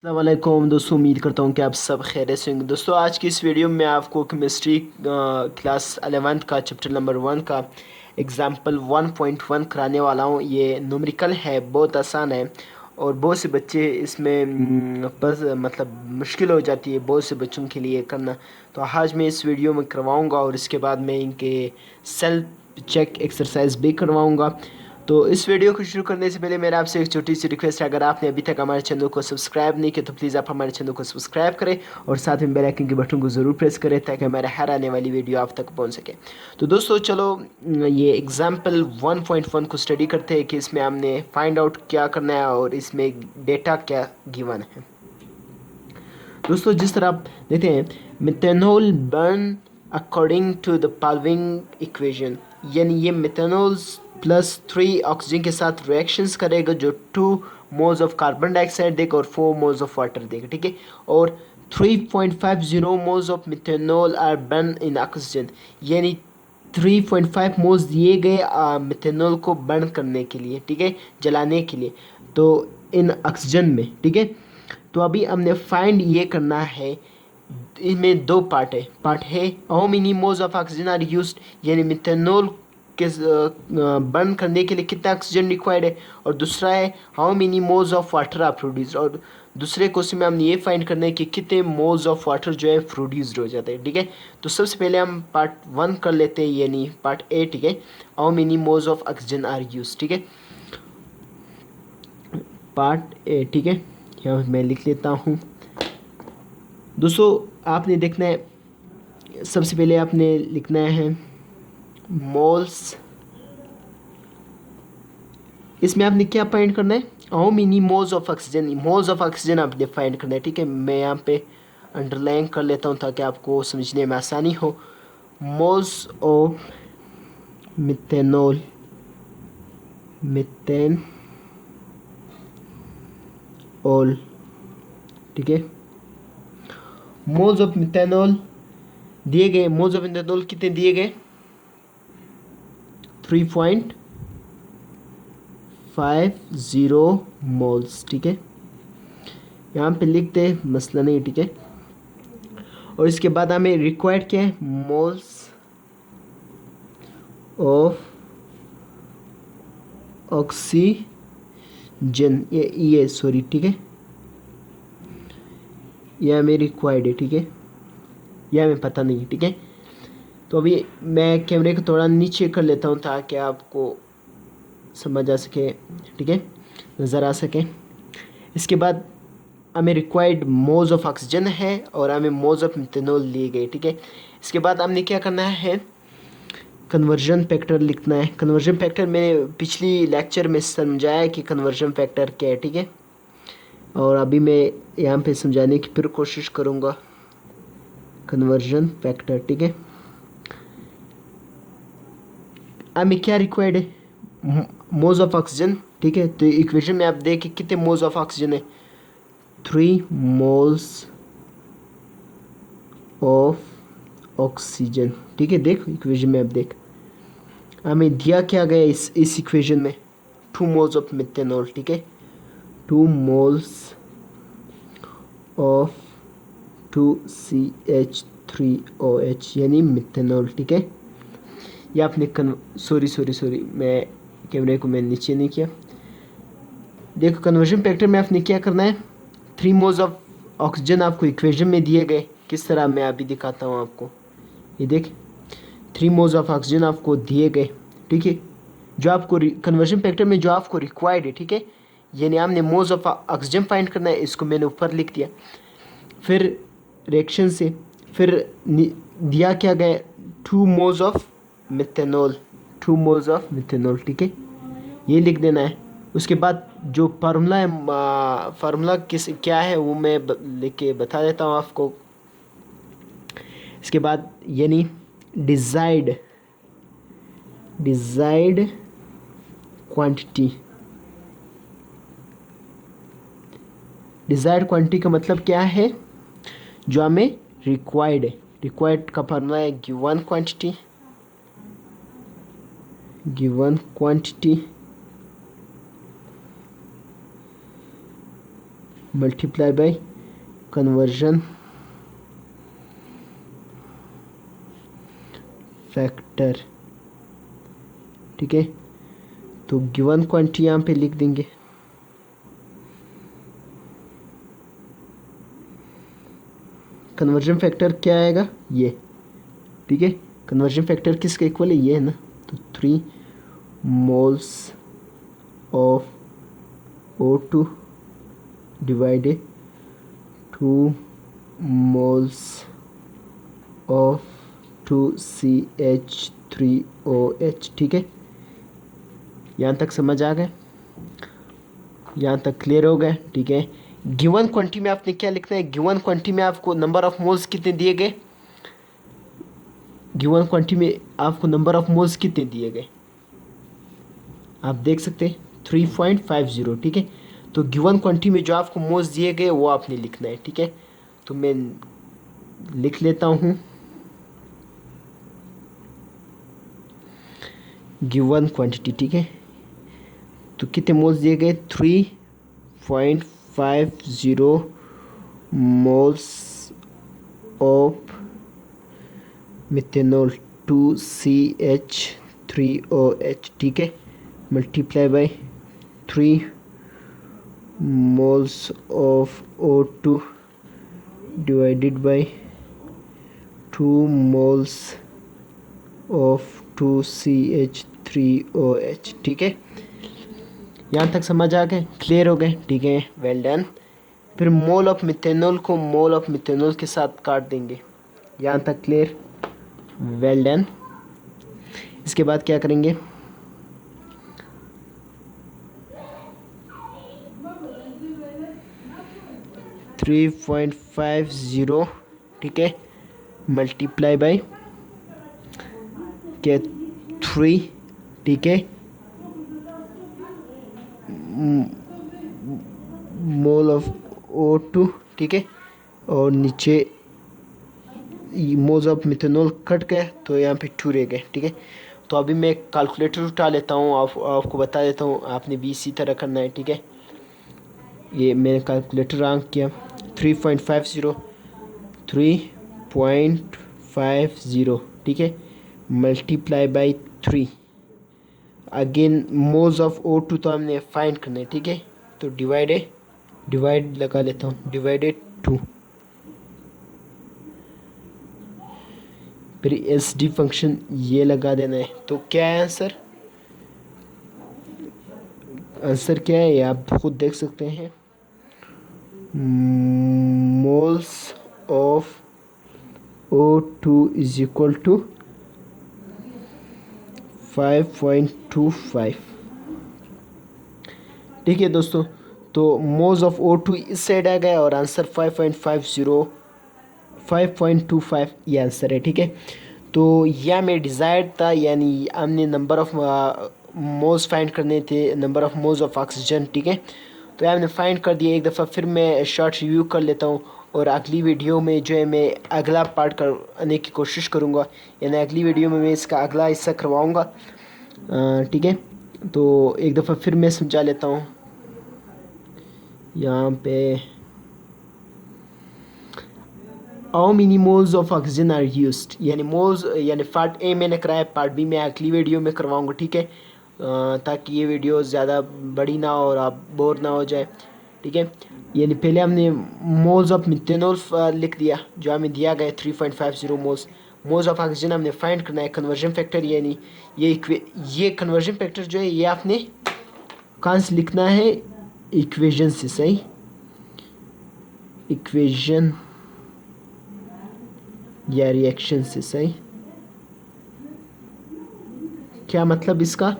अस्सलामुअलैकुम दोस्तों, उम्मीद करता हूँ कि आप सब खैरियत से होंगे। दोस्तों, आज की इस वीडियो में आपको केमिस्ट्री क्लास 11th का चैप्टर नंबर 1 का एग्जाम्पल 1.1 कराने वाला हूँ। ये न्यूमेरिकल है, बहुत आसान है और बहुत से बच्चे इसमें बस मतलब मुश्किल हो जाती है बहुत से बच्चों के लिए करना। तो आज मैं इस वीडियो में करवाऊँगा और इसके बाद मैं इनके सेल्फ चेक एक्सरसाइज भी करवाऊँगा। तो इस वीडियो को शुरू करने से पहले मेरा आपसे एक छोटी सी रिक्वेस्ट है, अगर आपने अभी तक हमारे चैनल को सब्सक्राइब नहीं किया तो प्लीज़ आप हमारे चैनल को सब्सक्राइब करें और साथ में बेल आइकन के बटन को ज़रूर प्रेस करें ताकि हमारे हर आने वाली वीडियो आप तक पहुंच सके। तो दोस्तों चलो ये एग्जाम्पल 1.1 को स्टडी करते हैं कि इसमें हमने फाइंड आउट क्या करना है और इसमें डेटा क्या गिवन है। दोस्तों, जिस तरह आप देखते हैं, methanol burn according to the following equation, यानी ये मिथेनॉल +3 ऑक्सीजन के साथ रिएक्शंस करेगा जो 2 मोल्स ऑफ कार्बन डाइऑक्साइड देगा और 4 मोल्स ऑफ वाटर देगा, ठीक है। और 3.50 moles of methanol are burn in oxygen, यानी 3.5 मोल्स दिए गए मिथेनॉल को बर्न करने के लिए, ठीक है, जलाने के लिए, तो इन ऑक्सीजन में, ठीक है। तो अभी हमने फाइंड ये करना है, इनमें दो पार्ट है। पार्ट है how many moles of oxygen are used, यानी मिथेनॉल के बर्न करने के लिए कितना ऑक्सीजन रिक्वायर्ड है, और दूसरा है how many moles of water are produced, और दूसरे क्वेश्चन में हमने ये फाइंड करना है कि कितने मोल्स ऑफ वाटर जो है प्रोड्यूस्ड हो जाते हैं, ठीक है। तो सबसे पहले हम पार्ट 1 कर लेते हैं, यानी पार्ट ए, ठीक है। How many moles of oxygen are use, ठीक है, पार्ट ए, ठीक है। यहाँ मैं लिख लेता हूँ। दोस्तों, आपने देखना है, सबसे पहले आपने लिखना है मोल्स। इसमें आपने क्या फाइंड करना है, how many moles of oxygen, moles of oxygen आपने फाइंड करना है, ठीक है। मैं यहाँ पे अंडरलाइन कर लेता हूँ ताकि आपको समझने में आसानी हो। Moles of methanol, methane all, ठीक है। मोल्स ऑफ मिथेनॉल दिए गए, मोल्स ऑफ मिथेनॉल कितने दिए गए, 3.50 मोल्स, ठीक है। यहाँ पे लिखते हैं, मसला नहीं, ठीक है। और इसके बाद हमें रिक्वायर्ड क्या है, मोल्स ऑफ ऑक्सीजन, ये सॉरी, ठीक है, ये हमें रिक्वायर्ड है, ठीक है, यह हमें पता नहीं है, ठीक है। तो अभी मैं कैमरे को थोड़ा नीचे कर लेता हूँ ताकि आपको समझ आ सके, ठीक है, नज़र आ सके। इसके बाद हमें रिक्वायर्ड मोल्स ऑफ ऑक्सीजन है और हमें मोल्स ऑफ मिथेनॉल लिए गए, ठीक है। इसके बाद हमने क्या करना है, कन्वर्जन फैक्टर लिखना है। कन्वर्जन फैक्टर मैंने पिछली लेक्चर में समझाया कि कन्वर्जन फैक्टर क्या है, ठीक है। और अभी मैं यहाँ पे समझाने की फिर कोशिश करूँगा। कन्वर्जन फैक्टर, ठीक है, हमें क्या रिक्वायर्ड है, मोल्स ऑफ ऑक्सीजन, ठीक है। तो इक्वेशन में आप देखिए कितने मोल्स ऑफ ऑक्सीजन है, 3 मोल्स ऑफ ऑक्सीजन, ठीक है। देख इक्वेशन में आप देख, हमें दिया क्या गया इस इक्वेशन में, 2 मोल्स ऑफ मिथेनॉल, ठीक है, 2 मोल्स ऑफ 2CH3OH यानी मिथेनॉल, ठीक है। ये आपने सॉरी मैं कैमरे को मैं नीचे नहीं किया। देखो कन्वर्जन फैक्टर में आपने क्या करना है, 3 मोल्स ऑफ ऑक्सीजन आपको इक्वेशन में दिए गए, किस तरह मैं अभी दिखाता हूँ आपको। ये देख 3 मोल्स ऑफ ऑक्सीजन आपको दिए गए, ठीक है, जो आपको कन्वर्जन फैक्टर में जो आपको रिक्वायर्ड है, ठीक है। यानी हमने मोल्स ऑफ ऑक्सीजन फाइंड करना है, इसको मैंने ऊपर लिख दिया। फिर रिएक्शन से फिर दिया क्या गया, 2 moles of methanol, 2 moles of methanol, ठीक है, ये लिख देना है। उसके बाद जो फार्मूला है, फार्मूला किस क्या है वो मैं लिख के बता देता हूँ आपको। इसके बाद यानी डिजाइड डिजाइड क्वांटिटी, डिजायर्ड क्वांटिटी का मतलब क्या है, जो हमें रिक्वायर्ड है। रिक्वायर्ड का फार्मूला है given quantity, given quantity multiply by conversion factor, ठीक है। तो गिवन क्वांटिटी यहाँ पे लिख देंगे, कन्वर्जन फैक्टर क्या आएगा ये, ठीक है। कन्वर्जन फैक्टर किसके इक्वल है, ये है ना। तो 3 moles of O2 divided 2 moles of 2CH3OH, ठीक है। यहाँ तक समझ आ गए, यहाँ तक क्लियर हो गए, ठीक है। गिवन क्वांटिटी में आपने क्या लिखना है, गिवन क्वांटिटी में आपको नंबर ऑफ मोल्स कितने दिए गए, गिवन क्वांटिटी में आपको नंबर ऑफ मोल्स कितने दिए गए, आप देख सकते हैं 3.50, ठीक है। तो गिवन क्वांटिटी में जो आपको मोल्स दिए गए वो आपने लिखना है, ठीक है। तो मैं लिख लेता हूँ, गिवन क्वांटिटी, ठीक है। तो कितने मोल्स दिए गए, 3.50 मोल्स ऑफ मिथेनॉल 2CH3OH, ठीक है, multiply by 3 moles of O2 divided by 2 moles of 2CH3OH, ठीक है। यहाँ तक समझ आ गए, क्लियर हो गए, ठीक है, वेल डन। फिर मोल ऑफ मिथेनॉल को मोल ऑफ मिथेनॉल के साथ काट देंगे, यहाँ तक क्लियर, वेल डन। इसके बाद क्या करेंगे, थ्री 3.50, ठीक है, मल्टीप्लाई बाय के 3, ठीक है, मोल ऑफ O2, ठीक है, और नीचे मोल्स ऑफ मिथेनॉल कट गए तो यहाँ पे 2 रह गए, ठीक है। तो अभी मैं कैलकुलेटर उठा लेता हूँ, आपको बता देता हूँ, आपने भी इसी तरह करना है, ठीक है। ये मैंने कैलकुलेटर ऑन किया, 3.50 3.50, ठीक है, multiply by 3, again moles of O2 तो हमने फाइंड करना है, ठीक है। तो डिवाइड लगा लेता हूँ, डिवाइडेड 2, फिर SD फंक्शन ये लगा देना है। तो क्या है आंसर, आंसर क्या है ये आप खुद देख सकते हैं, moles of O2 is equal to 5.25, ठीक है दोस्तों। तो मोल्स ऑफ O2 इस साइड आ गया और आंसर 5.25 ये आंसर है, ठीक है। तो यह मेरा डिज़ायर था, यानी हमने नंबर ऑफ मोल्स फाइंड करने थे, number of moles of oxygen, ठीक है। तो हमने फाइंड कर दिया। एक दफ़ा फिर मैं शॉर्ट रिव्यू कर लेता हूँ और अगली वीडियो में जो है मैं अगला पार्ट करने की कोशिश करूँगा, यानी अगली वीडियो में मैं इसका अगला हिस्सा करवाऊँगा, ठीक है। तो एक दफ़ा फिर मैं समझा लेता हूँ यहाँ पे, how many moles of oxygen are used, यानी मोल्स, यानी पार्ट ए मैंने कराया, पार्ट बी मैं अगली वीडियो में करवाऊँगा, ठीक है। ताकि ये वीडियो ज़्यादा बड़ी ना हो और आप बोर ना हो जाए, ठीक है। यानी पहले हमने मोल्स ऑफ मिथेनॉल लिख दिया, जो हमें दिया गया 3.50 मोल्स ऑफ ऑक्सीजन हमने फाइंड करना है। कन्वर्जन फैक्टर, यानी ये कन्वर्जन फैक्टर जो है ये आपने कहाँ से लिखना है, इक्वेशन से, सही, इक्वेशन या रिएक्शन से, सही। क्या मतलब इसका,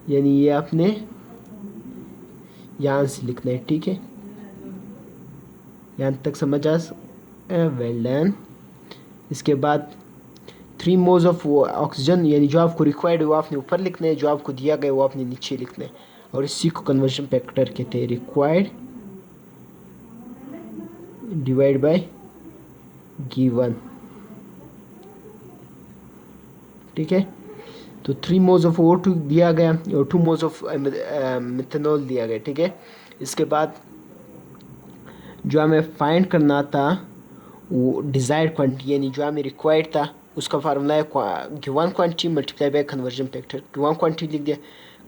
यानी ये आपने यहाँ से लिखना है, ठीक है। यहाँ तक समझ आ, वेल डन। इसके बाद 3 मोल्स ऑफ ऑक्सीजन, यानी जो आपको रिक्वायर्ड है वो आपने ऊपर लिखना है, जो आपको दिया गया वो आपने नीचे लिखना है, और इसी को कन्वर्जन फैक्टर कहते हैं, रिक्वायर्ड डिवाइड बाय गिवन, ठीक है। तो 3 मोल्स ऑफ O2 दिया गया और 2 मोल्स ऑफ मिथेनॉल दिया गया, ठीक है। इसके बाद जो हमें फाइंड करना था वो डिज़ायर्ड क्वांटिटी यानी जो हमें रिक्वायर्ड था उसका फार्मूला है given quantity multiply by conversion factor. Given quantity लिख दिया,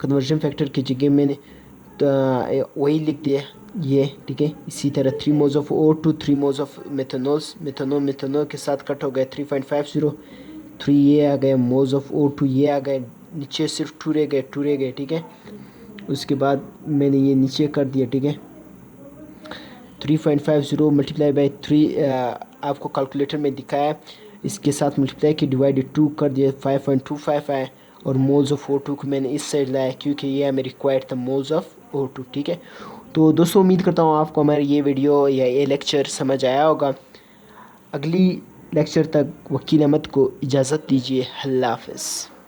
कन्वर्जन फैक्टर की जगह मैंने वही लिख दिया ये, ठीक है। इसी तरह 3 moles of O2, 3 moles of methanol के साथ कट हो गए 3.50, 3 ये आ गए मोल्स ऑफ O2 ये आ गए, नीचे सिर्फ 2 रह गए, ठीक है। उसके बाद मैंने ये नीचे कर दिया, ठीक है। 3.50 मल्टीप्लाई बाई 3 आपको कैलकुलेटर में दिखाया, इसके साथ मल्टीप्लाई की डिवाइडेड 2 कर दिया 5.25 आए, और मोल्स ऑफ O2 को मैंने इस साइड लाया क्योंकि ये हमें रिक्वायर्ड था मोल्स ऑफ O2, ठीक है। तो दोस्तों उम्मीद करता हूँ आपको हमारा ये वीडियो या ये लेक्चर समझ आया होगा। अगली लेक्चर तक वकील अहमद को इजाज़त दीजिए। अल्लाह हाफ़िज़।